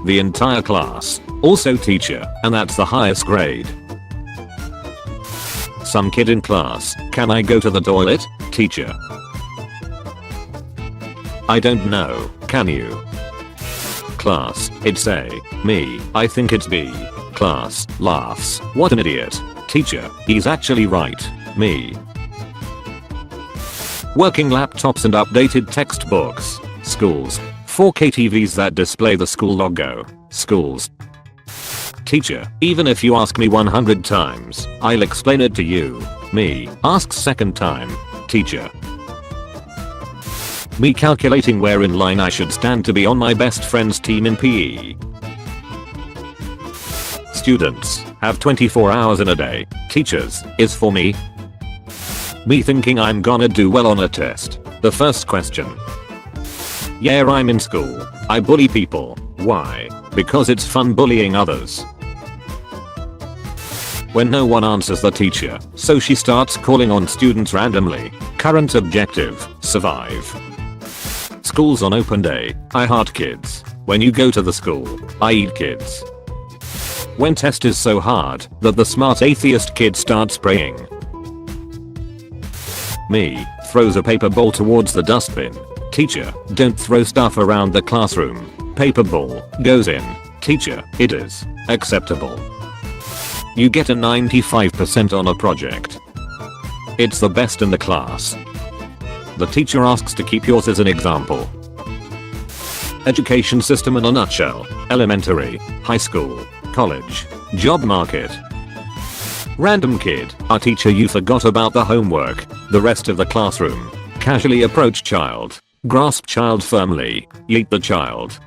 The entire class. Also teacher, and that's the highest grade. Some kid in class, can I go to the toilet? Teacher. I don't know, can you? Class, it's A. Me, I think it's B. Class, laughs, what an idiot. Teacher, he's actually right. Me. Working laptops and updated textbooks. Schools. 4K TVs that display the school logo. Schools. Teacher, even if you ask me 100 times, I'll explain it to you. Me, asks second time. Teacher. Me calculating where in line I should stand to be on my best friend's team in PE. Students, have 24 hours in a day. Teachers, is for me. Me thinking I'm gonna do well on a test. The first question. Yeah, I'm in school. I bully people. Why? Because it's fun bullying others. When no one answers the teacher, so she starts calling on students randomly. Current objective, survive. School's on open day. I heart kids. When you go to the school, I eat kids. When test is so hard that the smart atheist kid starts praying. Me, throws a paper ball towards the dustbin. Teacher, don't throw stuff around the classroom. Paper ball, goes in. Teacher, it is acceptable. You get a 95% on a project. It's the best in the class. The teacher asks to keep yours as an example. Education system in a nutshell. Elementary, high school, college, job market. Random kid, our teacher, you forgot about the homework. The rest of the classroom. Casually approach child. Grasp child firmly. Yeet the child.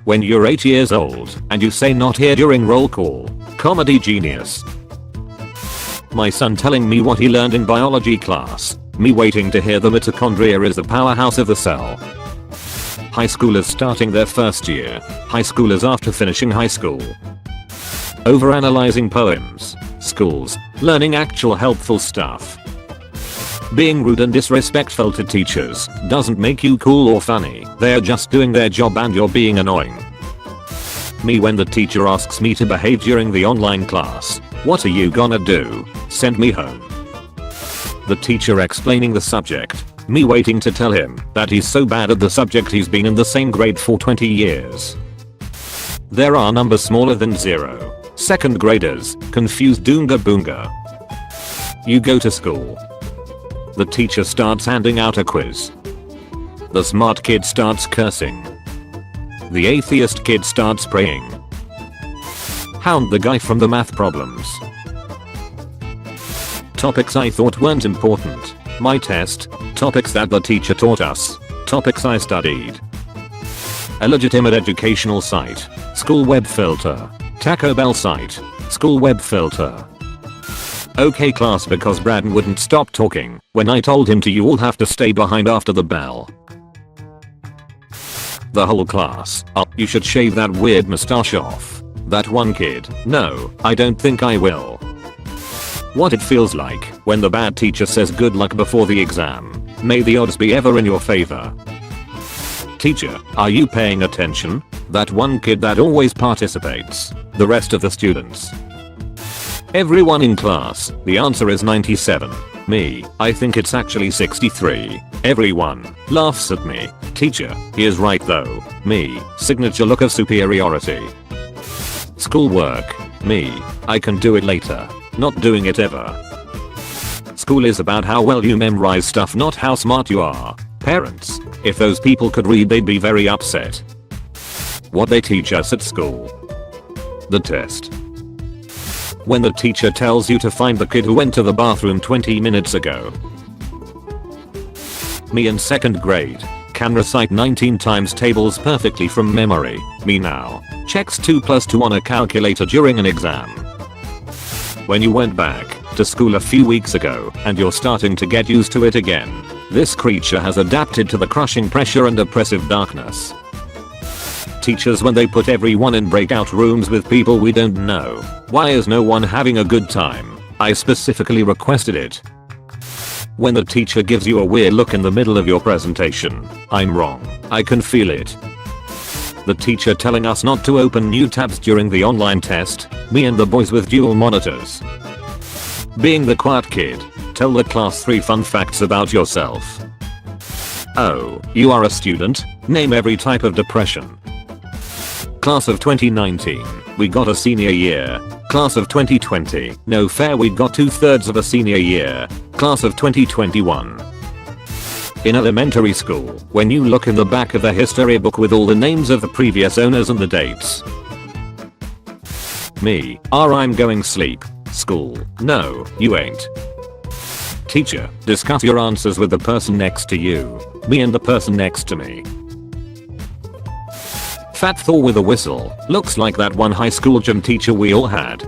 When you're 8 years old and you say not here during roll call. Comedy genius. My son telling me what he learned in biology class. Me waiting to hear the mitochondria is the powerhouse of the cell. High schoolers starting their first year. High schoolers after finishing high school. Overanalyzing poems. Schools. Learning actual helpful stuff. Being rude and disrespectful to teachers doesn't make you cool or funny. They're just doing their job and you're being annoying. Me when the teacher asks me to behave during the online class. What are you gonna do? Send me home. The teacher explaining the subject. Me waiting to tell him that he's so bad at the subject he's been in the same grade for 20 years. There are numbers smaller than 0. Second graders, confused doonga boonga. You go to school. The teacher starts handing out a quiz. The smart kid starts cursing. The atheist kid starts praying. Hound the guy from the math problems. Topics I thought weren't important. My test. Topics that the teacher taught us. Topics I studied. A legitimate educational site. School web filter. Taco Bell site. School web filter. Okay class, because Brad wouldn't stop talking when I told him to. You all have to stay behind after the bell. The whole class. Oh, you should shave that weird mustache off. That one kid. No, I don't think I will. What it feels like when the bad teacher says good luck before the exam. May the odds be ever in your favor. Teacher, are you paying attention? That one kid that always participates. The rest of the students. Everyone in class. The answer is 97. Me, I think it's actually 63. Everyone laughs at me. Teacher, he is right though. Me, signature look of superiority. Schoolwork. Me, I can do it later. Not doing it ever. School is about how well you memorize stuff, not how smart you are. Parents, if those people could read they'd be very upset. What they teach us at school. The test. When the teacher tells you to find the kid who went to the bathroom 20 minutes ago. Me in second grade. Can recite 19 times tables perfectly from memory. Me now. Checks 2 + 2 on a calculator during an exam. When you went back to school a few weeks ago and you're starting to get used to it again. This creature has adapted to the crushing pressure and oppressive darkness. Teachers when they put everyone in breakout rooms with people we don't know. Why is no one having a good time? I specifically requested it. When the teacher gives you a weird look in the middle of your presentation. I'm wrong. I can feel it. The teacher telling us not to open new tabs during the online test. Me and the boys with dual monitors. Being the quiet kid. Tell the class 3 fun facts about yourself. Oh, you are a student? Name every type of depression. Class of 2019, we got a senior year. Class of 2020, no fair, we got 2/3 of a senior year. Class of 2021. In elementary school, when you look in the back of the history book with all the names of the previous owners and the dates. Me, I'm going sleep. School, no, you ain't. Teacher, discuss your answers with the person next to you. Me and the person next to me. Fat Thor with a whistle, looks like that one high school gym teacher we all had.